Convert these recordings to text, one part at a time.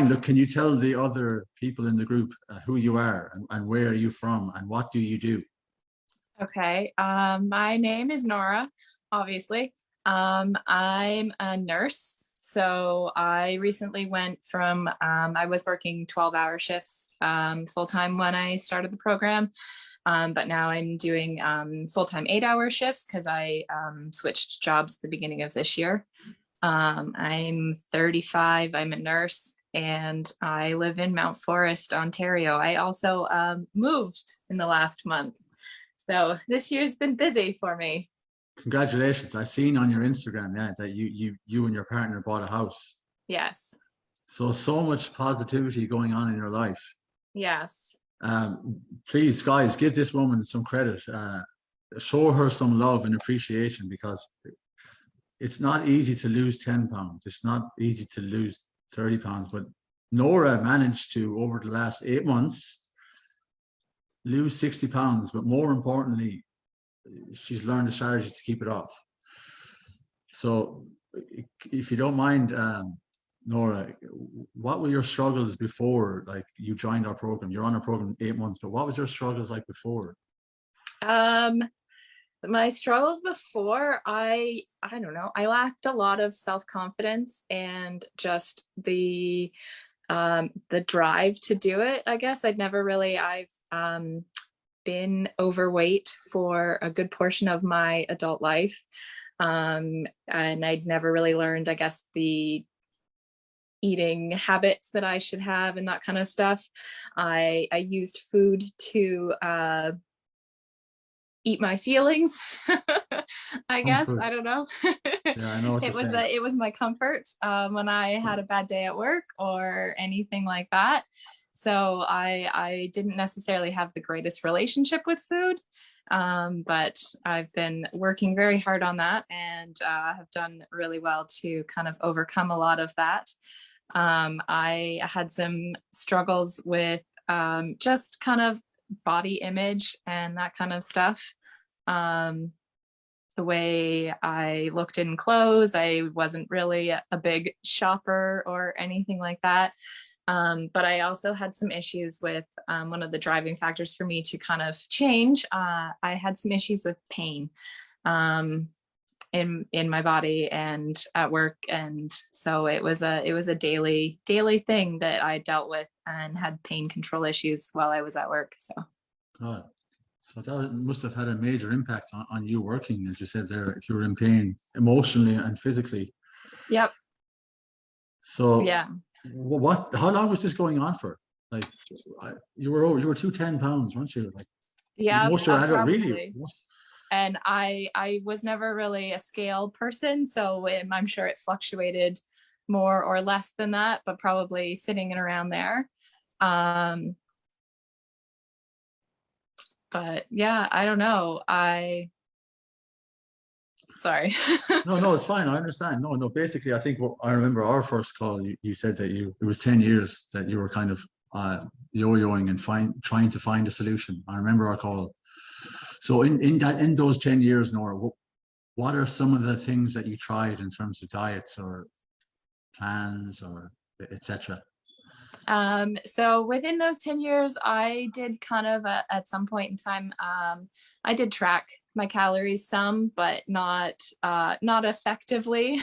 mind, look, can you tell the other people in the group who you are and where are you from and what do you do? Okay. My name is Nora, obviously. I'm a nurse. So I recently went from, I was working 12-hour shifts full-time when I started the program. But now I'm doing full-time 8-hour shifts because I switched jobs at the beginning of this year. I'm 35, I'm a nurse, and I live in Mount Forest, Ontario. I also moved in the last month. So this year's been busy for me. Congratulations. I've seen on your Instagram, yeah, that you and your partner bought a house. Yes. So much positivity going on in your life. Yes. Please, guys, give this woman some credit. Show her some love and appreciation because it's not easy to lose 10 pounds. It's not easy to lose 30 pounds, but Nora managed to, over the last 8 months, lose 60 pounds, but more importantly, she's learned a strategy to keep it off. So if you don't mind, Nora, what were your struggles before, like you joined our program? You're on our program 8 months, but what was your struggles like before? Um, my struggles before, I don't know, I lacked a lot of self-confidence and just the drive to do it. I guess I've been overweight for a good portion of my adult life. And I'd never really learned, I guess, the eating habits that I should have and that kind of stuff. I used food to eat my feelings. I guess, Comfort. I don't know. Yeah, I know what you're saying. It was my comfort when I had a bad day at work or anything like that. So I didn't necessarily have the greatest relationship with food. But I've been working very hard on that and have done really well to kind of overcome a lot of that. I had some struggles with just kind of body image and that kind of stuff. The way I looked in clothes, I wasn't really a big shopper or anything like that. But I also had some issues with one of the driving factors for me to kind of change. I had some issues with pain in my body and at work, and so it was a daily thing that I dealt with and had pain control issues while I was at work. So God. So that must have had a major impact on you working, as you said there, if you were in pain emotionally and physically. yep. So Yeah. how long was this going on for? Like you were 210 pounds, weren't you? Like Yeah, most of your adult, really? probably. And I was never really a scale person, so I'm sure it fluctuated more or less than that, but probably sitting in around there. But yeah, I don't know. Sorry. No, it's fine. I understand. No. Basically, I think I remember our first call. You said that it was 10 years that you were kind of yo-yoing and trying to find a solution. I remember our call. So in those 10 years, Nora, what are some of the things that you tried in terms of diets or plans or etc.? So within those 10 years, I did kind of at some point in time, I did track my calories some, but not effectively,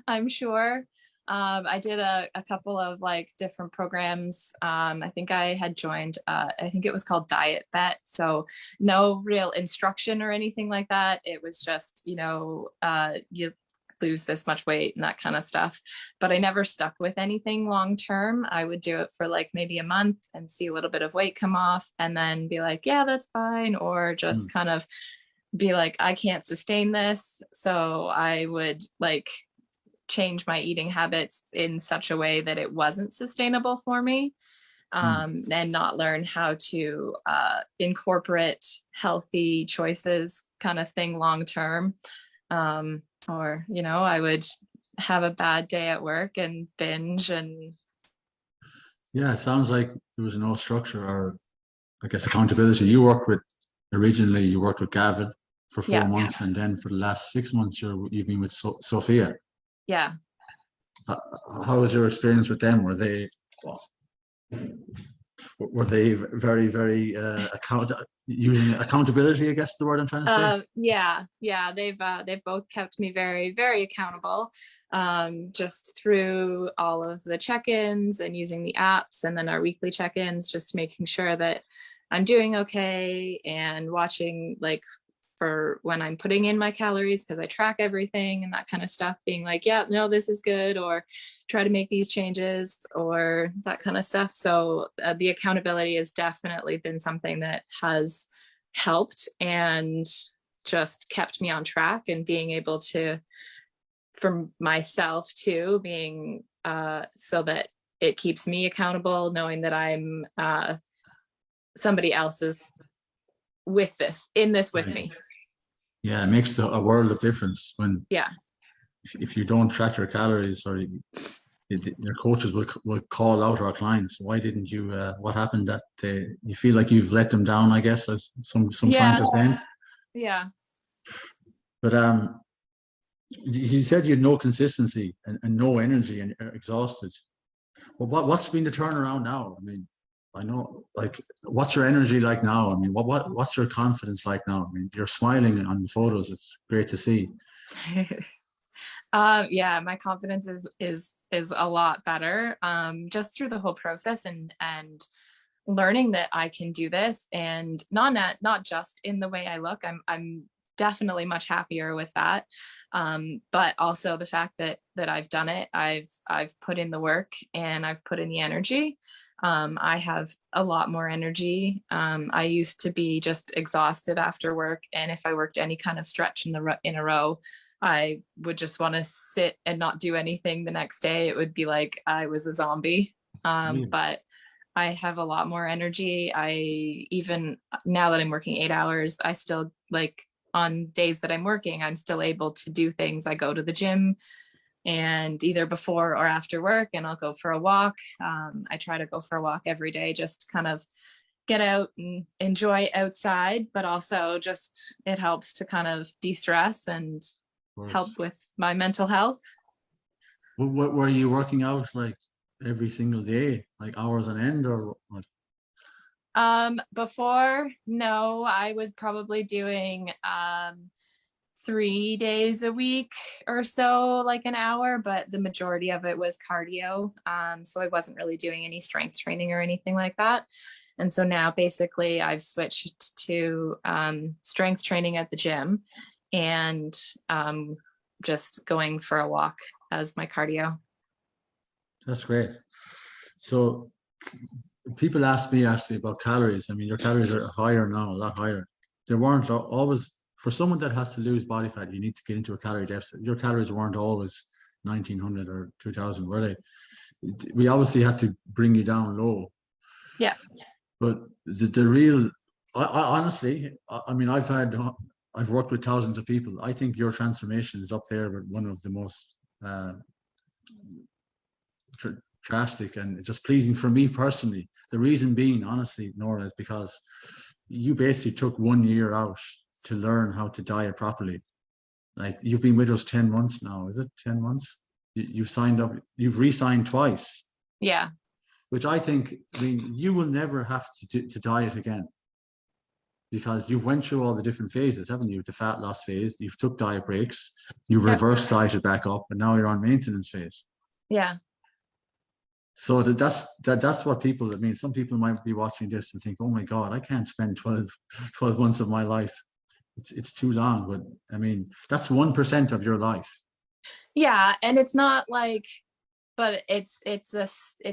I'm sure. I did a couple of like different programs. I think I had joined, I think it was called Diet Bet. So no real instruction or anything like that. It was just, you lose this much weight and that kind of stuff. But I never stuck with anything long term. I would do it for like maybe a month and see a little bit of weight come off and then be like, yeah, that's fine. Or just kind of be like, I can't sustain this. So I would like change my eating habits in such a way that it wasn't sustainable for me. And not learn how to incorporate healthy choices kind of thing long term. Or, I would have a bad day at work and binge and. Yeah, it sounds like there was no structure or I guess accountability. Originally you worked with Gavin for 4 months and then for the last 6 months you've been with Sophia. Yeah. How how was your experience with them? Were they very, very using accountability, I guess is the word I'm trying to say? Yeah, they've both kept me very, very accountable, just through all of the check-ins and using the apps, and then our weekly check-ins, just making sure that I'm doing okay, and watching like for when I'm putting in my calories, because I track everything and that kind of stuff, being like, yeah, no, this is good, or try to make these changes, or that kind of stuff. So the accountability has definitely been something that has helped and just kept me on track, and being able to, for myself too, being so that it keeps me accountable, knowing that I'm somebody else is with this, in this with Right. me. Yeah, it makes a world of difference when Yeah. if you don't track your calories, or your coaches will call out our clients. Why didn't you? What happened that you feel like you've let them down? I guess, as some Yeah. clients are saying. Yeah. But you said you had no consistency and no energy and you're exhausted. Well, what's been the turnaround now? I mean, I know, like, what's your energy like now? I mean, what's your confidence like now? I mean, you're smiling on the photos. It's great to see. Yeah, my confidence is a lot better, just through the whole process, and learning that I can do this, and not just in the way I look. I'm definitely much happier with that, but also the fact that I've done it. I've put in the work, and I've put in the energy. I have a lot more energy. I used to be just exhausted after work, and if I worked any kind of stretch in a row, I would just want to sit and not do anything the next day. It would be like I was a zombie. Yeah. But I have a lot more energy. I, even now that I'm working 8 hours, I still, like, on days that I'm working, I'm still able to do things. I go to the gym, and either before or after work, and I'll go for a walk. I try to go for a walk every day, just kind of get out and enjoy outside, but also just it helps to kind of de-stress and Of course. help with my mental health. Were you working out like every single day, like hours on end, or what? Before, no, I was probably doing 3 days a week or so, like an hour, but the majority of it was cardio. So I wasn't really doing any strength training or anything like that. And so now basically I've switched to strength training at the gym, and just going for a walk as my cardio. That's great. So people ask me actually about calories. I mean, your calories are higher now, a lot higher. They weren't always, for someone that has to lose body fat, you need to get into a calorie deficit. Your calories weren't always 1900 or 2000, were they? We obviously had to bring you down low. Yeah. But the real, I honestly, I mean, I've worked with thousands of people. I think your transformation is up there with one of the most drastic and just pleasing for me personally. The reason being, honestly, Nora, is because you basically took 1 year out to learn how to diet properly. Like, you've been with us 10 months now, is it 10 months? You've signed up, you've re-signed twice. Yeah. Which I think, I mean, you will never have to diet again, because you've went through all the different phases, haven't you? The fat loss phase, you've took diet breaks, you've Yep. reverse dieted back up, and now you're on maintenance phase. Yeah. So that's what people, I mean, some people might be watching this and think, oh my God, I can't spend 12 months of my life. It's too long. But I mean, that's 1% of your life. Yeah. And it's not like, but it's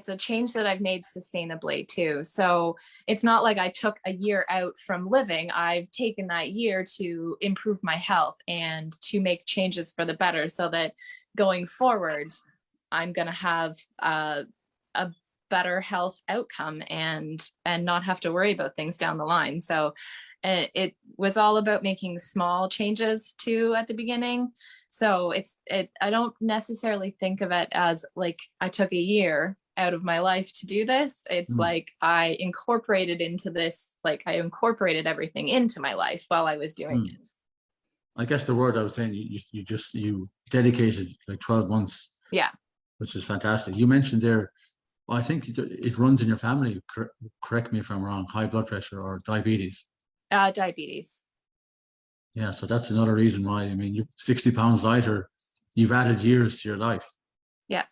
a change that I've made sustainably too. So it's not like I took a year out from living. I've taken that year to improve my health and to make changes for the better, so that going forward, I'm going to have a better health outcome, and not have to worry about things down the line. So it was all about making small changes too at the beginning. So I don't necessarily think of it as like I took a year out of my life to do this. It's like I incorporated into this, like I incorporated everything into my life while I was doing it. I guess the word I was saying, you dedicated like 12 months. Yeah. which is fantastic. You mentioned there, I think it runs in your family. Correct me if I'm wrong. High blood pressure or diabetes. Diabetes. Yeah, so that's another reason why. I mean, you're 60 pounds lighter. You've added years to your life. Yeah.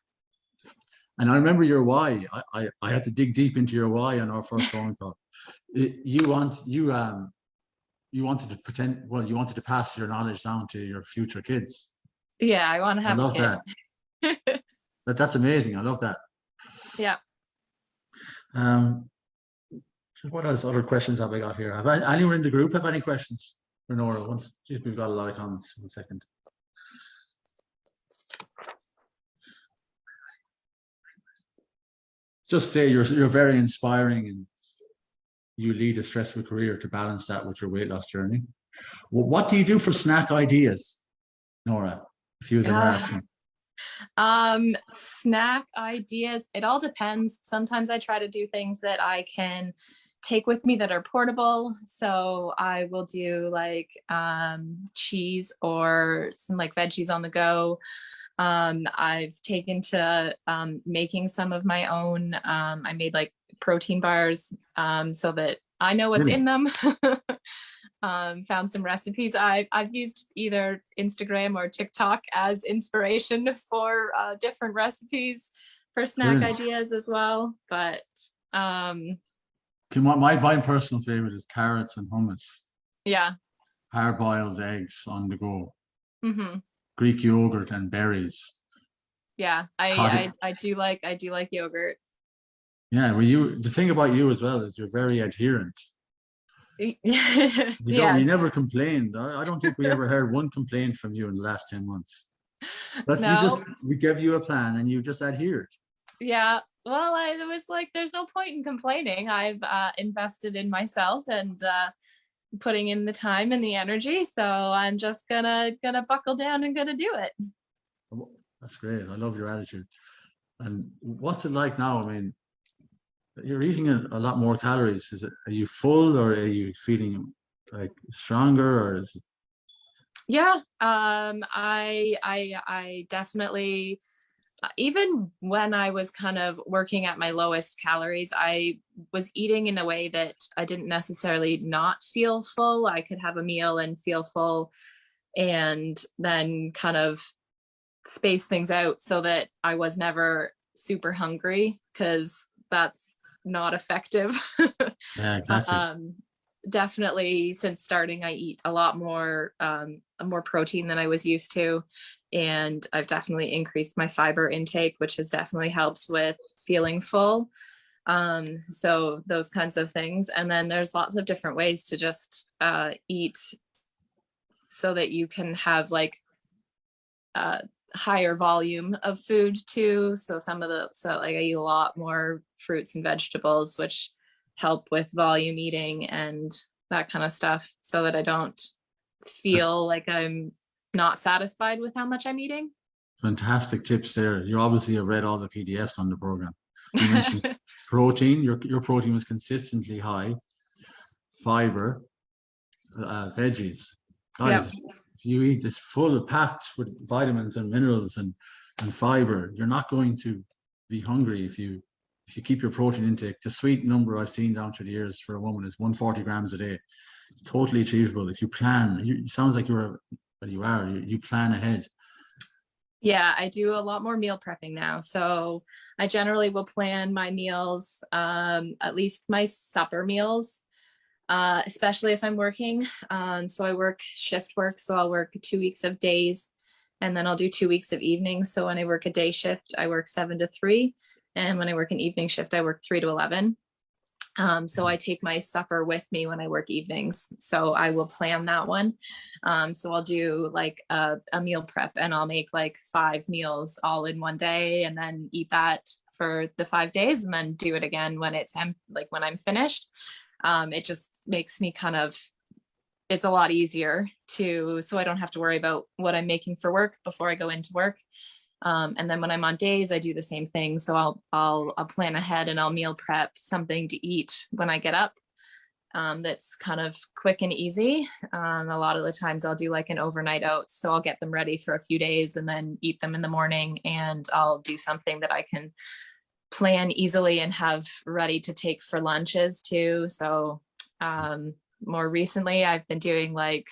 And I remember your why. I had to dig deep into your why on our first phone call. You wanted to pretend. Well, you wanted to pass your knowledge down to your future kids. Yeah, I want to I have a love kid. that. That's amazing. I love that. Yeah. So what else? Other questions have I got here? Have anyone in the group have any questions for Nora? Geez, we've got a lot of comments. 1 second. Just say you're very inspiring and you lead a stressful career to balance that with your weight loss journey. Well, what do you do for snack ideas, Nora? If you them are asking. Snack ideas. It all depends. Sometimes I try to do things that I can take with me that are portable. So I will do like cheese or some like veggies on the go. I've taken to making some of my own. I made like protein bars so that I know what's in them. Found some recipes. I've used either Instagram or TikTok as inspiration for different recipes for snack ideas as well. But my personal favorite is carrots and hummus. Yeah. Hard-boiled eggs on the go. Mm-hmm. Greek yogurt and berries. Yeah, I do like yogurt. Yeah, the thing about you as well is you're very adherent. You never complained. I don't think we ever heard one complaint from you in the last 10 months. We gave you a plan and you just adhered. Yeah. Well, I was like, there's no point in complaining. I've invested in myself and putting in the time and the energy. So I'm just gonna buckle down and gonna do it. That's great. I love your attitude. And what's it like now? I mean, you're eating a lot more calories. Are you full or are you feeling like stronger or is it? Yeah. I definitely, even when I was kind of working at my lowest calories, I was eating in a way that I didn't necessarily not feel full. I could have a meal and feel full and then kind of space things out so that I was never super hungry, because that's not effective. Yeah, exactly. Definitely since starting, I eat a lot more protein than I was used to. And I've definitely increased my fiber intake, which has definitely helped with feeling full. So those kinds of things. And then there's lots of different ways to just eat so that you can have like higher volume of food too. So like I eat a lot more fruits and vegetables, which help with volume eating and that kind of stuff, so that I don't feel like I'm not satisfied with how much I'm eating. Fantastic tips there. You obviously have read all the PDFs on the program. You mentioned protein. Your protein was consistently high. Fiber, veggies. Guys, if you eat this full packed with vitamins and minerals and fiber, you're not going to be hungry if you keep your protein intake. The sweet number I've seen down through the years for a woman is 140 grams a day. It's totally achievable if you plan. It sounds like you plan ahead. Yeah, I do a lot more meal prepping now. So I generally will plan my meals, at least my supper meals, especially if I'm working. So I work shift work. So I'll work 2 weeks of days and then I'll do 2 weeks of evenings. So when I work a day shift, I work 7 to 3. And when I work an evening shift, I work 3 to 11. So I take my supper with me when I work evenings. So I will plan that one. So I'll do like a meal prep and I'll make like 5 meals all in one day and then eat that for the 5 days and then do it again when when I'm finished. It just makes me it's a lot easier so I don't have to worry about what I'm making for work before I go into work. And then when I'm on days, I do the same thing. So I'll plan ahead and I'll meal prep something to eat when I get up. that's kind of quick and easy. A lot of the times I'll do like an overnight oats. So I'll get them ready for a few days and then eat them in the morning. And I'll do something that I can plan easily and have ready to take for lunches too. So more recently, I've been doing like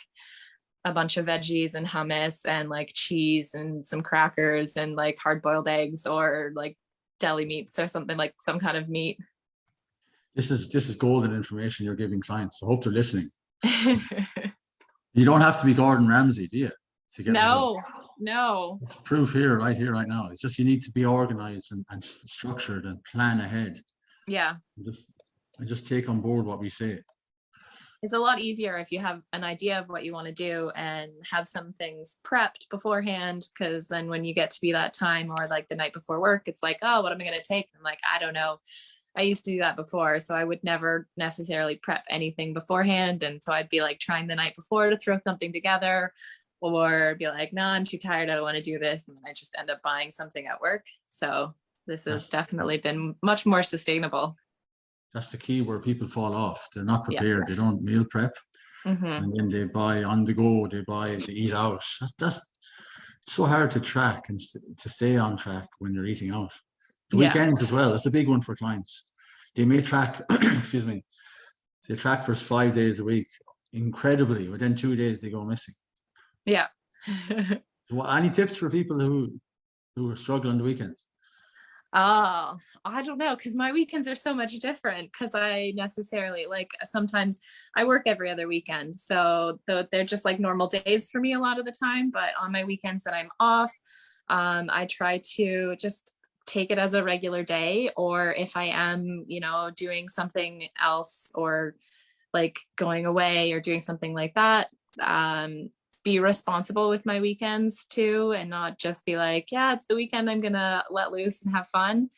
a bunch of veggies and hummus and like cheese and some crackers and like hard boiled eggs or like deli meats or something, like some kind of meat. This is golden information you're giving clients. I hope they're listening. You don't have to be Gordon Ramsay, do you, to get results? No. It's proof here, right now. It's just you need to be organized and structured and plan ahead. Yeah. And just take on board what we say. It's a lot easier if you have an idea of what you want to do and have some things prepped beforehand, because then when you get to be that time or like the night before work, it's like, oh, what am I going to take? I'm like, I don't know. I used to do that before, so I would never necessarily prep anything beforehand. And so I'd be like trying the night before to throw something together, or be like, no, I'm too tired, I don't want to do this. And I just end up buying something at work. So this has definitely been much more sustainable. That's the key where people fall off. They're not prepared. Yeah. They don't meal prep. And then they buy on the go, they eat out. That's so hard to track and to stay on track when you're eating out. The weekends as well, that's a big one for clients. They may track, excuse me, they track for 5 days a week, incredibly, but then 2 days they go missing. Yeah. Any tips for people who are struggling on the weekends? Oh, I don't know, because my weekends are so much different, because I necessarily, like, sometimes I work every other weekend, so they're just like normal days for me a lot of the time. But on my weekends that I'm off, I try to just take it as a regular day, or if I am, doing something else or like going away or doing something like that, be responsible with my weekends too, and not just be like, yeah, it's the weekend, I'm gonna let loose and have fun.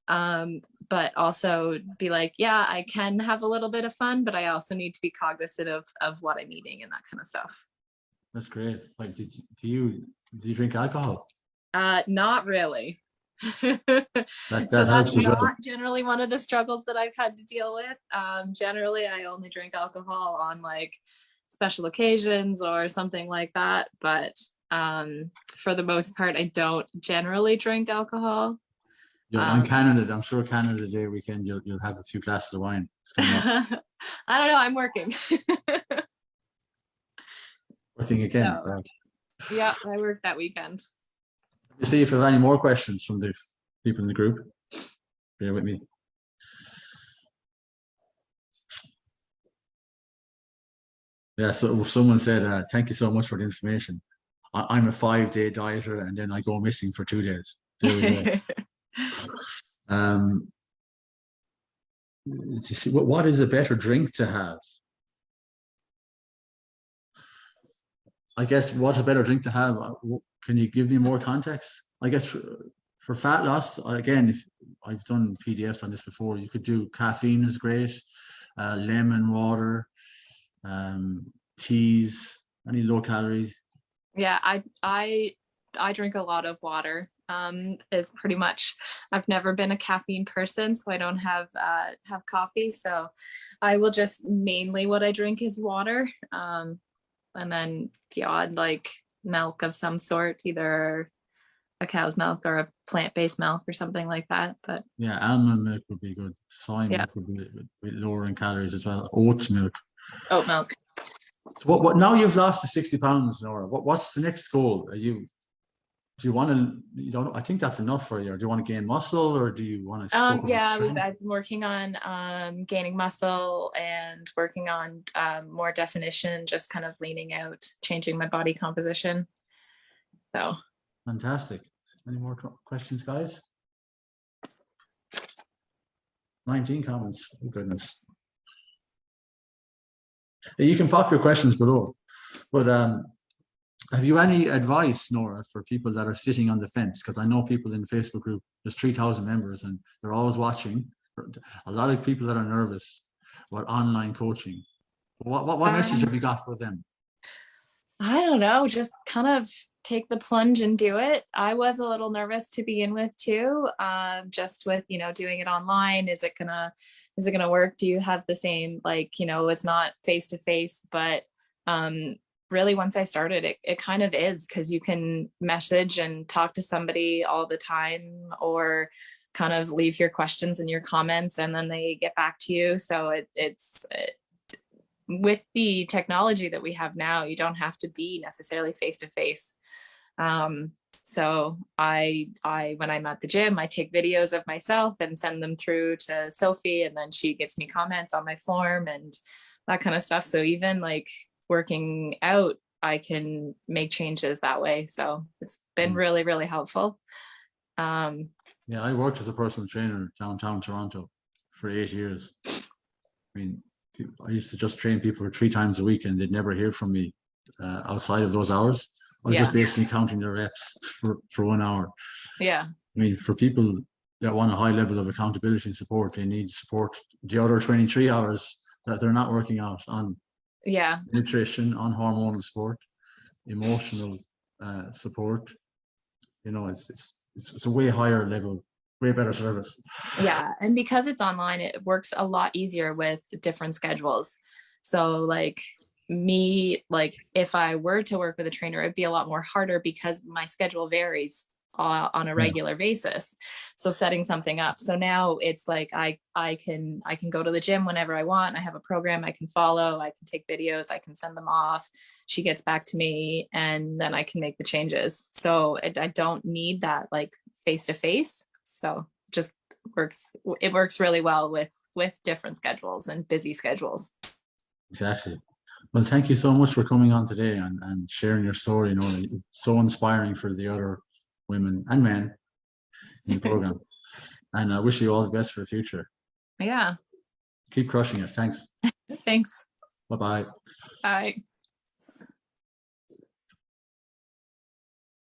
But also be like, yeah, I can have a little bit of fun, but I also need to be cognizant of what I'm eating and that kind of stuff. That's great. Like, do you drink alcohol? Not really. that So helps that's as well. not generally one of the struggles that I've had to deal with. Generally, I only drink alcohol on like special occasions or something like that. But for the most part, I don't generally drink alcohol. On Canada, I'm sure Canada Day weekend, you'll have a few glasses of wine. I don't know. I'm working. Working again. So, yeah, I work that weekend. Let me see if there's any more questions from the people in the group. Bear with me. Yeah, so someone said, thank you so much for the information. I'm a 5-day dieter and then I go missing for 2 days. There we go. What is a better drink to have? I guess what's a better drink to have? Can you give me more context? I guess for fat loss, again, if I've done PDFs on this before, you could do caffeine is great, lemon water, teas, any low calories. Yeah, I drink a lot of water. It's pretty much, I've never been a caffeine person, so I don't have coffee. So I will just, mainly what I drink is water. And then the odd like milk of some sort, either a cow's milk or a plant-based milk or something like that. But yeah, almond milk would be good. Soy milk would be a bit lower in calories as well. Oat milk. So what now you've lost the 60 pounds, Nora. What's the next goal? Do you want to, I think that's enough for you, or do you want to gain muscle, or do you want to I've been working on gaining muscle and working on more definition, just kind of leaning out, changing my body composition. So fantastic. Any more questions, guys? 19 comments. Oh, goodness. You can pop your questions below, but have you any advice, Nora, for people that are sitting on the fence? Because I know people in the Facebook group, there's 3,000 members and they're always watching. A lot of people that are nervous about online coaching. What message have you got for them? I don't know, just kind of take the plunge and do it. I was a little nervous to begin with too, just with, doing it online. Is it gonna work? Do you have the same, like, it's not face to face, but really once I started, it kind of is, because you can message and talk to somebody all the time, or kind of leave your questions and your comments and then they get back to you. So with the technology that we have now, you don't have to be necessarily face to face. So I when I'm at the gym, I take videos of myself and send them through to Sophie, and then she gives me comments on my form and that kind of stuff. So even like working out, I can make changes that way. So it's been really, really helpful. Yeah, I worked as a personal trainer downtown Toronto for 8 years. I mean, I used to just train people 3 times a week, and they'd never hear from me outside of those hours. I was just basically counting their reps for 1 hour. Yeah. I mean, for people that want a high level of accountability and support, they need support the other 23 hours that they're not working out on. Nutrition, on hormonal support, emotional support. It's a way higher level, way better service. Yeah, and because it's online, it works a lot easier with different schedules. So like me, like if I were to work with a trainer, it'd be a lot more harder because my schedule varies on a regular basis. So setting something up. So now it's like I can go to the gym whenever I want. I have a program I can follow. I can take videos. I can send them off. She gets back to me, and then I can make the changes. So I don't need that like face to face. So just works. It works really well with different schedules and busy schedules. Exactly. Well, thank you so much for coming on today and sharing your story. It's so inspiring for the other women and men in the program. And I wish you all the best for the future. Yeah. Keep crushing it. Thanks. Thanks. Bye-bye. Bye.